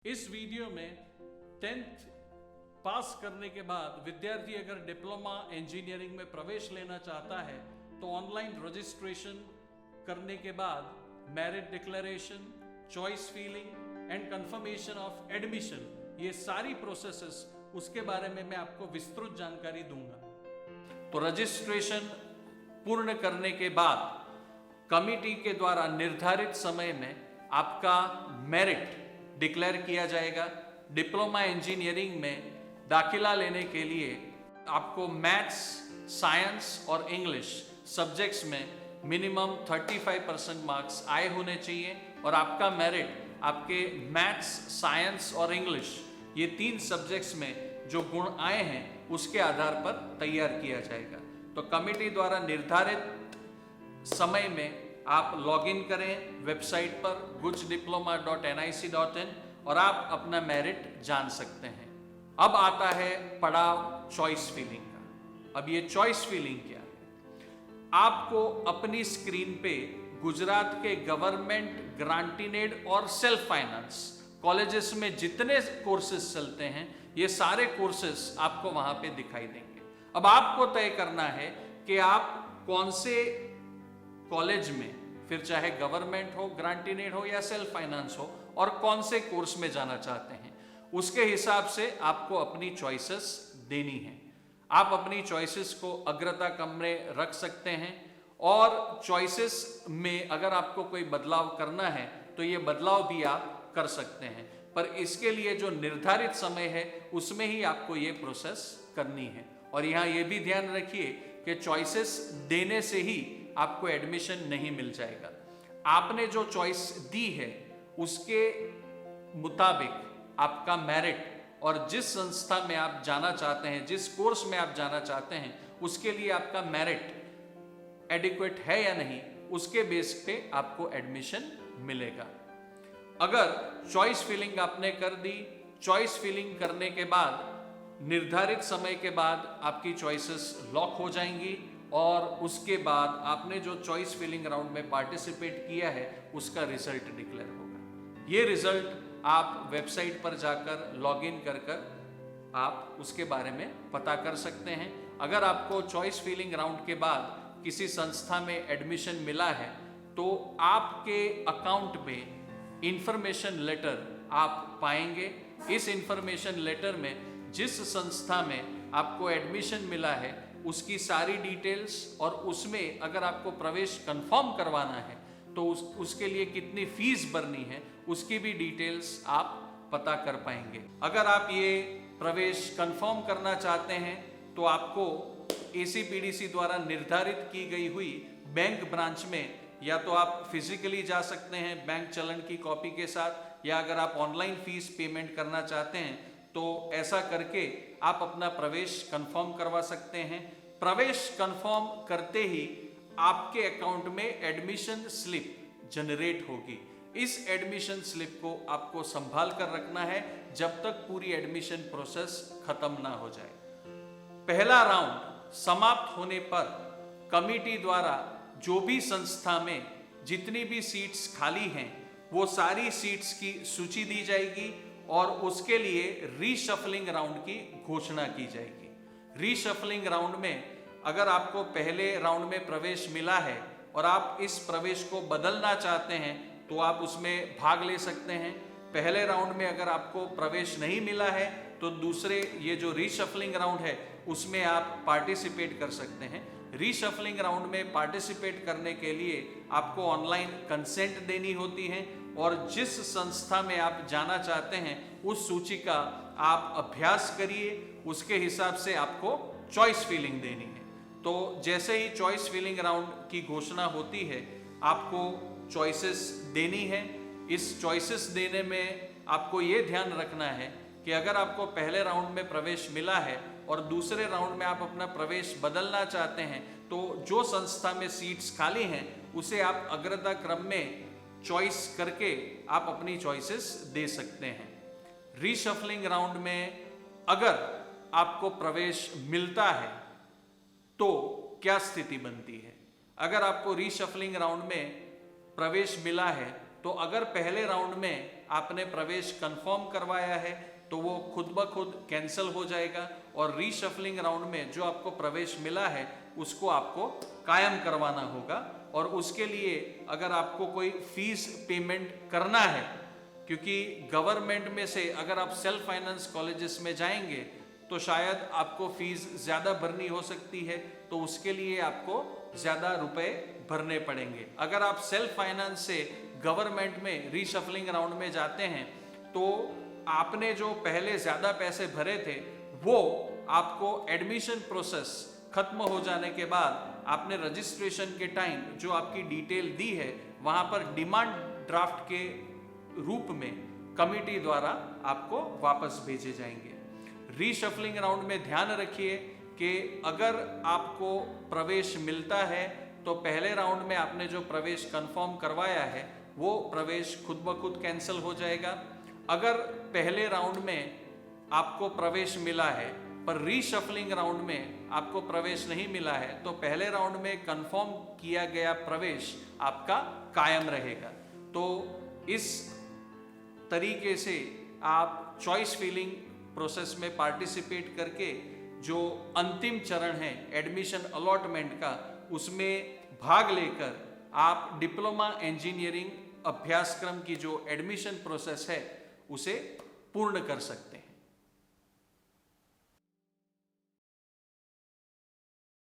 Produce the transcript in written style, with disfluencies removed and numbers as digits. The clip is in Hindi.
इस वीडियो में 10th पास करने के बाद विद्यार्थी अगर डिप्लोमा इंजीनियरिंग में प्रवेश लेना चाहता है तो ऑनलाइन रजिस्ट्रेशन करने के बाद merit declaration, choice feeling and confirmation of admission, ये सारी प्रोसेसेस उसके बारे में मैं आपको विस्तृत जानकारी दूंगा। तो रजिस्ट्रेशन पूर्ण करने के बाद कमिटी के द्वारा निर्धारित समय में आपका मेरिट डिक्लेयर किया जाएगा। डिप्लोमा इंजीनियरिंग में दाखिला लेने के लिए आपको मैथ्स, साइंस और इंग्लिश सब्जेक्ट्स में मिनिमम 35% मार्क्स आए होने चाहिए और आपका मेरिट आपके मैथ्स, साइंस और इंग्लिश ये 3 सब्जेक्ट्स में जो गुण आए हैं उसके आधार पर तैयार किया जाएगा। तो कमिटी द्वारा निर्धारित समय में आप लॉगिन करें वेबसाइट पर gujddiploma.nic.in और आप अपना मेरिट जान सकते हैं। अब आता है पड़ाव चॉइस फीलिंग का। अब ये चॉइस फीलिंग क्या है? आपको अपनी स्क्रीन पे गुजरात के गवर्नमेंट, ग्रांटिनेड और सेल्फ फाइनेंस कॉलेजेस में जितने कोर्सेज चलते हैं ये सारे कोर्सेज आपको वहां पे दिखाई देंगे। अब आपको तय करना है कि आप कौन से कॉलेज में, फिर चाहे गवर्नमेंट हो, ग्रांटिनेड हो या सेल्फ फाइनेंस हो, और कौन से कोर्स में जाना चाहते हैं। उसके हिसाब से आपको अपनी चॉइसेस देनी है। आप अपनी चॉइसेस को अग्रता क्रम में रख सकते हैं और चॉइसेस में अगर आपको कोई बदलाव करना है तो ये बदलाव भी आप कर सकते हैं, पर इसके लिए जो निर्धारित समय है उसमें ही आपको ये प्रोसेस करनी है। और यहाँ ये भी ध्यान रखिए कि चॉइसेस देने से ही आपको एडमिशन नहीं मिल जाएगा। आपने जो चॉइस दी है उसके मुताबिक आपका मेरिट और जिस संस्था में आप जाना चाहते हैं, जिस कोर्स में आप जाना चाहते हैं, उसके लिए आपका मेरिट एडिक्वेट है या नहीं, उसके बेस पे आपको एडमिशन मिलेगा। अगर चॉइस फिलिंग आपने कर दी, चॉइस फिलिंग करने के बाद निर्धारित समय के बाद आपकी चॉइसेस लॉक हो जाएंगी और उसके बाद आपने जो चॉइस फिलिंग राउंड में पार्टिसिपेट किया है उसका रिजल्ट डिक्लेयर होगा। ये रिजल्ट आप वेबसाइट पर जाकर लॉगिन कर आप उसके बारे में पता कर सकते हैं। अगर आपको चॉइस फिलिंग राउंड के बाद किसी संस्था में एडमिशन मिला है तो आपके अकाउंट में इंफॉर्मेशन लेटर आप पाएंगे। इस इंफॉर्मेशन लेटर में जिस संस्था में आपको एडमिशन मिला है उसकी सारी डिटेल्स और उसमें अगर आपको प्रवेश कंफर्म करवाना है तो उसके लिए कितनी फीस भरनी है उसकी भी डिटेल्स आप पता कर पाएंगे। अगर आप ये प्रवेश कंफर्म करना चाहते हैं तो आपको एसीपीडीसी द्वारा निर्धारित की गई हुई बैंक ब्रांच में या तो आप फिजिकली जा सकते हैं बैंक चलन की कॉपी के साथ, या अगर आप ऑनलाइन फीस पेमेंट करना चाहते हैं तो ऐसा करके आप अपना प्रवेश कंफर्म करवा सकते हैं। प्रवेश कंफर्म करते ही आपके अकाउंट में एडमिशन स्लिप जनरेट होगी। इस एडमिशन स्लिप को आपको संभाल कर रखना है जब तक पूरी एडमिशन प्रोसेस खत्म ना हो जाए। पहला राउंड समाप्त होने पर कमिटी द्वारा जो भी संस्था में जितनी भी सीट्स खाली हैं वो सारी सीट्स की सूची दी जाएगी और उसके लिए रीशफलिंग राउंड की घोषणा की जाएगी। रीशफलिंग राउंड में अगर आपको पहले राउंड में प्रवेश मिला है और आप इस प्रवेश को बदलना चाहते हैं तो आप उसमें भाग ले सकते हैं। पहले राउंड में अगर आपको प्रवेश नहीं मिला है तो दूसरे ये जो रीशफलिंग राउंड है उसमें आप पार्टिसिपेट कर सकते हैं। रीशफलिंग राउंड में पार्टिसिपेट करने के लिए आपको ऑनलाइन कंसेंट देनी होती है और जिस संस्था में आप जाना चाहते हैं उस सूची का आप अभ्यास करिए, उसके हिसाब से आपको चॉइस फिलिंग देनी है। तो जैसे ही चॉइस फिलिंग राउंड की घोषणा होती है आपको चॉइसेस देनी है। इस चॉइसेस देने में आपको ये ध्यान रखना है कि अगर आपको पहले राउंड में प्रवेश मिला है और दूसरे राउंड में आप अपना प्रवेश बदलना चाहते हैं तो जो संस्था में सीट्स खाली हैं उसे आप अग्रता क्रम में चॉइस करके आप अपनी चॉइसेस दे सकते हैं। रीशफलिंग राउंड में अगर आपको प्रवेश मिलता है तो क्या स्थिति बनती है? अगर आपको रीशफलिंग राउंड में प्रवेश मिला है तो अगर पहले राउंड में आपने प्रवेश कंफर्म करवाया है तो वो खुद ब खुद कैंसिल हो जाएगा, और रीशफलिंग राउंड में जो आपको प्रवेश मिला है उसको आपको कायम करवाना होगा। और उसके लिए अगर आपको कोई फीस पेमेंट करना है, क्योंकि गवर्नमेंट में से अगर आप सेल्फ फाइनेंस कॉलेजेस में जाएंगे तो शायद आपको फीस ज़्यादा भरनी हो सकती है, तो उसके लिए आपको ज़्यादा रुपए भरने पड़ेंगे। अगर आप सेल्फ फाइनेंस से गवर्नमेंट में रीशफलिंग राउंड में जाते हैं तो आपने जो पहले ज़्यादा पैसे भरे थे वो आपको एडमिशन प्रोसेस खत्म हो जाने के बाद आपने रजिस्ट्रेशन के टाइम जो आपकी डिटेल दी है वहाँ पर डिमांड ड्राफ्ट के रूप में कमिटी द्वारा आपको वापस भेजे जाएंगे। रीशफलिंग राउंड में ध्यान रखिए कि अगर आपको प्रवेश मिलता है तो पहले राउंड में आपने जो प्रवेश कंफर्म करवाया है वो प्रवेश खुद ब खुद कैंसिल हो जाएगा। अगर पहले राउंड में आपको प्रवेश मिला है पर रीशफलिंग राउंड में आपको प्रवेश नहीं मिला है तो पहले राउंड में कंफर्म किया गया प्रवेश आपका कायम रहेगा। तो इस तरीके से आप चॉइस फिलिंग प्रोसेस में पार्टिसिपेट करके जो अंतिम चरण है एडमिशन अलॉटमेंट का, उसमें भाग लेकर आप डिप्लोमा इंजीनियरिंग अभ्यासक्रम की जो एडमिशन प्रोसेस है उसे पूर्ण कर सकते हैं।